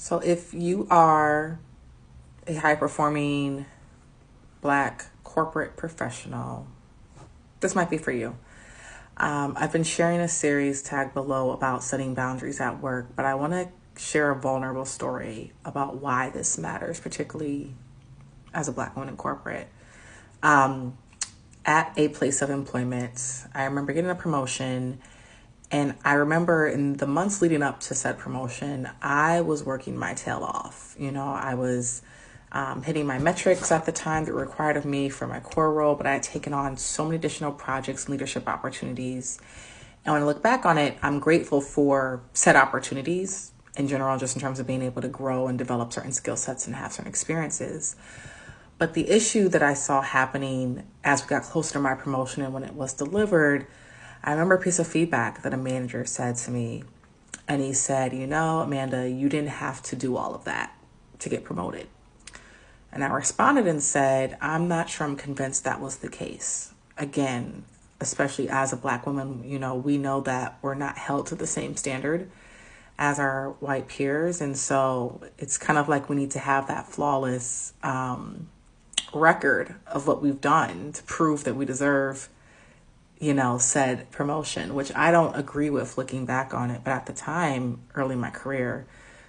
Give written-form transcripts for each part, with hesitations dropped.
So if you are a high-performing Black corporate professional, this might be for you. I've been sharing a series tagged below about setting boundaries at work, but I want to share a vulnerable story about why this matters, particularly as a Black woman in corporate. At a place of employment, I remember getting a promotion, and I remember in the months leading up to said promotion, I was working my tail off. I was hitting my metrics at the time that were required of me for my core role, but I had taken on so many additional projects and leadership opportunities. And when I look back on it, I'm grateful for said opportunities in general, just in terms of being able to grow and develop certain skill sets and have certain experiences. But the issue that I saw happening as we got closer to my promotion and when it was delivered, I remember a piece of feedback that a manager said to me. And he said, Amanda, you didn't have to do all of that to get promoted. And I responded and said, I'm not sure I'm convinced that was the case. Again, especially as a Black woman, we know that we're not held to the same standard as our white peers. And so it's kind of like we need to have that flawless record of what we've done to prove that we deserve, said promotion, which I don't agree with looking back on it. But at the time, early in my career,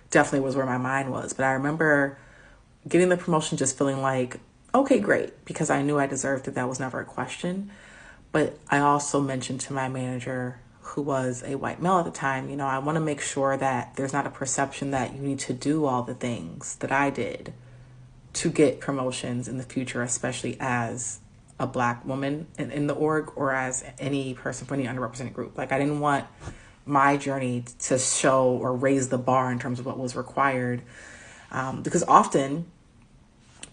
definitely was where my mind was. But I remember getting the promotion just feeling like, okay, great, because I knew I deserved it. That was never a question. But I also mentioned to my manager, who was a white male at the time, I want to make sure that there's not a perception that you need to do all the things that I did to get promotions in the future, especially as a Black woman in the org or as any person from any underrepresented group. Like, I didn't want my journey to show or raise the bar in terms of what was required. Because often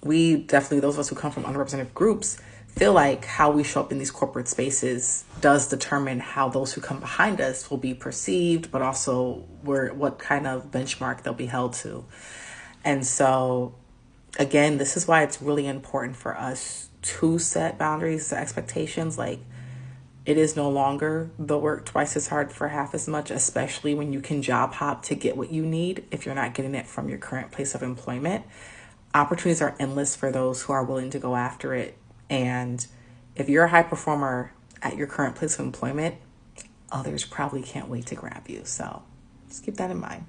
we definitely, those of us who come from underrepresented groups, feel like how we show up in these corporate spaces does determine how those who come behind us will be perceived, but also what kind of benchmark they'll be held to. And so, again, this is why it's really important for us to set boundaries, expectations. Like, it is no longer the work twice as hard for half as much, especially when you can job hop to get what you need if you're not getting it from your current place of employment. Opportunities are endless for those who are willing to go after it. And if you're a high performer at your current place of employment, others probably can't wait to grab you. So just keep that in mind.